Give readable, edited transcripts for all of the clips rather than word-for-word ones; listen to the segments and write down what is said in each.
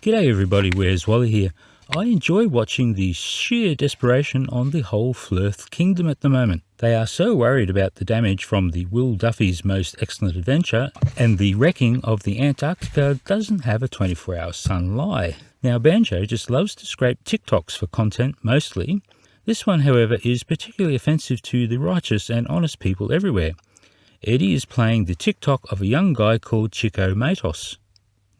G'day everybody, where's Wally here. I enjoy watching the sheer desperation on the whole Flirth kingdom at the moment. They are so worried about the damage from the Will Duffy's Most Excellent Adventure, and the wrecking of the Antarctica doesn't have a 24-hour sun lie. Now Banjo just loves to scrape TikToks for content mostly. This one, however, is particularly offensive to the righteous and honest people everywhere. Eddie is playing the TikTok of a young guy called Chico Matos.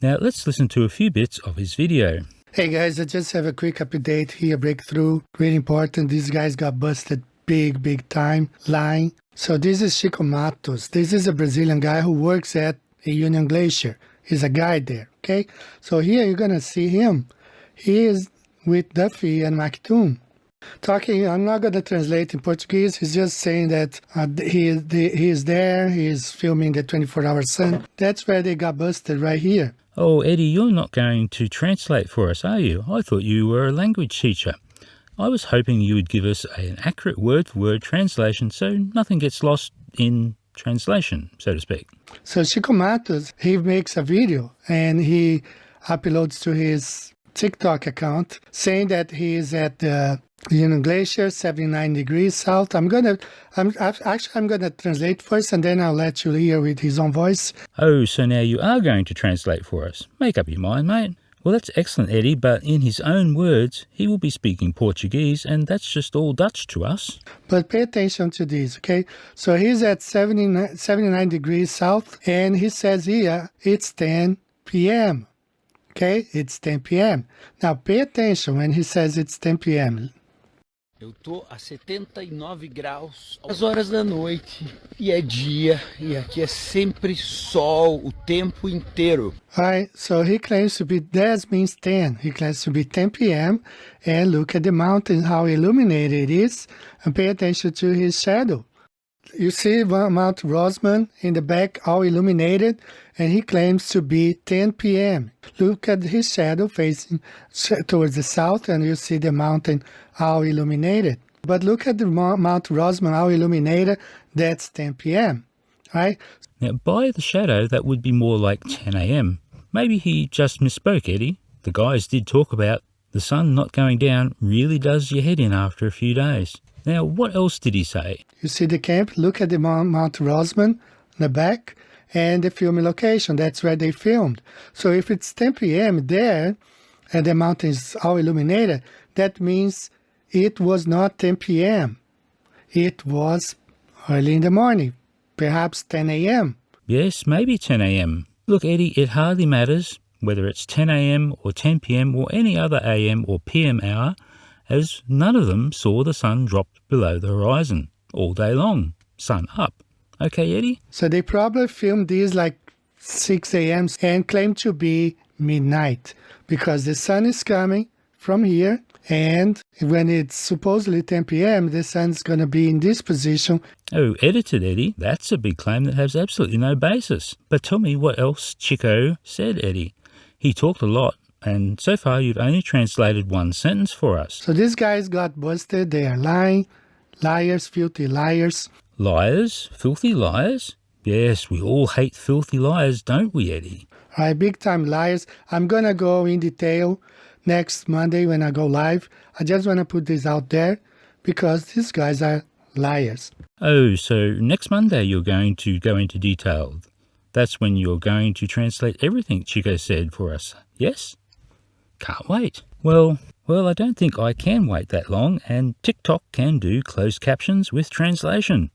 Now let's listen to a few bits of his video. Hey guys, I just have a quick update here, breakthrough, really important. These guys got busted big time, lying. So this is Chico Matos. This is a Brazilian guy who works at a Union Glacier. He's a guide there, okay? So here you're gonna see him. He is with Duffy and McToon. Talking, I'm not gonna translate in Portuguese. He's just saying that he is there, he is filming the 24-hour sun. That's where they got busted, right here. Oh, Eddie, you're not going to translate for us, are you? I thought you were a language teacher. I was hoping you would give us an accurate word-for-word translation so nothing gets lost in translation, so to speak. So Chico Matos, he makes a video and he uploads to his TikTok account saying that he is at the Union Glacier, 79 degrees south. I'm gonna translate first and then I'll let you hear with his own voice. Oh, so now you are going to translate for us. Make up your mind, mate. Well, that's excellent, Eddie, but in his own words, he will be speaking Portuguese, and that's just all Dutch to us. But pay attention to this, okay? So he's at 79 degrees south, and he says here, it's 10 p.m., okay? It's 10 p.m. Now, pay attention when he says it's 10 p.m. Eu tô a 79 graus, às horas da noite, e é dia, e aqui é sempre sol o tempo inteiro. Alright, so he claims to be, that means 10. He claims to be 10 p.m. And look at the mountain, how illuminated it is, and pay attention to his shadow. You see Mount Rosman in the back, all illuminated, and he claims to be 10 p.m. Look at his shadow facing towards the south, and you see the mountain all illuminated. But look at the Mount Rosman all illuminated, that's 10 p.m., right? Now, by the shadow, that would be more like 10 a.m. Maybe he just misspoke, Eddie. The guys did talk about the sun not going down really does your head in after a few days. Now, what else did he say? You see the camp, look at the Mount Rosman in the back, and the filming location, that's where they filmed. So if it's 10 p.m. there, and the mountain is all illuminated, that means it was not 10 p.m. It was early in the morning, perhaps 10 a.m. Yes, maybe 10 a.m. Look, Eddie, it hardly matters whether it's 10 a.m. or 10 p.m. or any other a.m. or p.m. hour, as none of them saw the sun drop below the horizon all day long, sun up. Okay, Eddie? So they probably filmed these like 6 a.m. and claim to be midnight because the sun is coming from here, and when it's supposedly 10 p.m., the sun's going to be in this position. Oh, edited, Eddie. That's a big claim that has absolutely no basis. But tell me what else Chico said, Eddie. He talked a lot, and so far you've only translated one sentence for us. So these guys got busted. They are lying. Liars, filthy liars. Liars? Filthy liars? Yes, we all hate filthy liars, don't we, Eddie? All right, big time liars. I'm going to go in detail next Monday when I go live. I just want to put this out there because these guys are liars. Oh, so next Monday you're going to go into detail. That's when you're going to translate everything Chico said for us, yes? Can't wait. Well, I don't think I can wait that long, and TikTok can do closed captions with translation.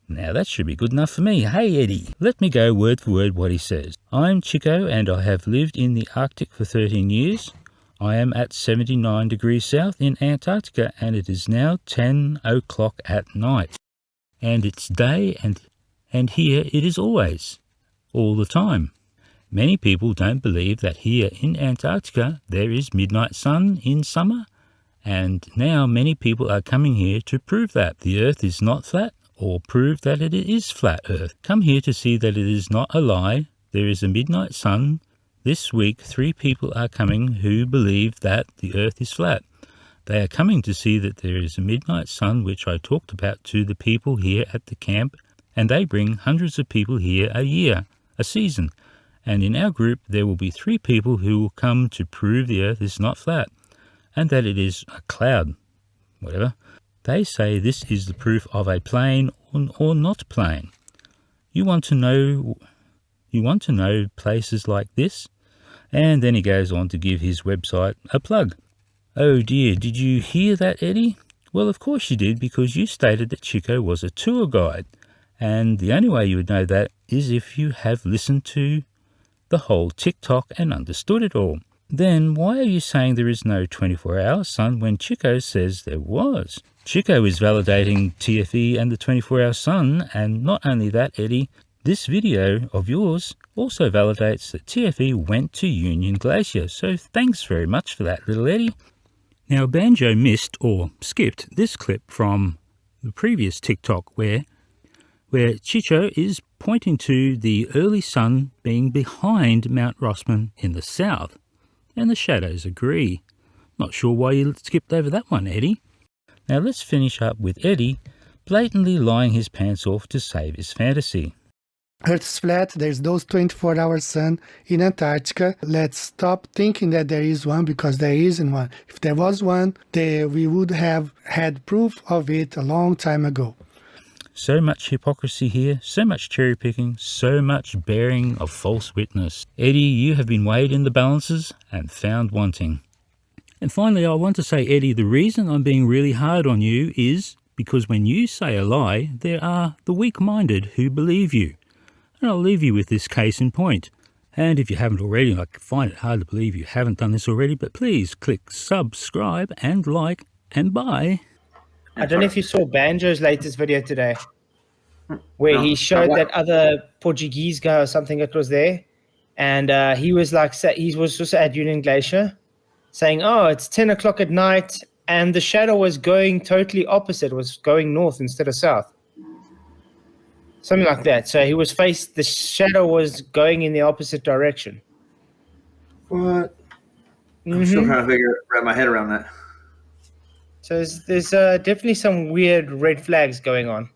Now that should be good enough for me. Hey Eddie, let me go word for word what he says. I'm Chico and I have lived in the Arctic for 13 years. I am at 79 degrees south in Antarctica and it is now 10 o'clock at night. And it's day and here it is always, all the time. Many people don't believe that here in Antarctica there is midnight sun in summer, and now many people are coming here to prove that the earth is not flat or prove that it is flat earth. Come here to see that it is not a lie. There is a midnight sun. This week 3 people are coming who believe that the earth is flat. They are coming to see that there is a midnight sun, which I talked about to the people here at the camp, and they bring hundreds of people here a year, a season. and in our group there will be 3 people who will come to prove the Earth is not flat, and that it is a cloud, whatever. They say this is the proof of a plane or not plane. You want to know places like this? And then he goes on to give his website a plug. Oh dear, did you hear that, Eddie? Well, of course you did, because you stated that Chico was a tour guide, and the only way you would know that is if you have listened to the whole TikTok and understood it all. Then why are you saying there is no 24-hour sun when Chico says there was? Chico is validating TFE and the 24-hour sun, and not only that, Eddie, this video of yours also validates that TFE went to Union Glacier, so thanks very much for that, little Eddie. Now, Banjo missed or skipped this clip from the previous TikTok where Chicho is pointing to the early sun being behind Mount Rossman in the south, and the shadows agree. Not sure why you skipped over that one, Eddie. Now let's finish up with Eddie blatantly lying his pants off to save his fantasy. Earth's flat, there's those 24-hour sun in Antarctica. Let's stop thinking that there is one, because there isn't one. If there was one, we would have had proof of it a long time ago. So much hypocrisy here, so much cherry picking, so much bearing of false witness. Eddie, you have been weighed in the balances and found wanting. And finally, I want to say, Eddie, the reason I'm being really hard on you is because when you say a lie, there are the weak-minded who believe you. And I'll leave you with this case in point. And if you haven't already, I find it hard to believe you haven't done this already, but please click subscribe and like and buy. I don't know if you saw Banjo's latest video today, where he showed that other Portuguese guy or something that was there, and he was just at Union Glacier, saying, "Oh, it's 10 o'clock at night," and the shadow was going totally opposite, was going north instead of south. Something like that. So he was the shadow was going in the opposite direction. What? I'm still trying to wrap my head around that. So there's definitely some weird red flags going on.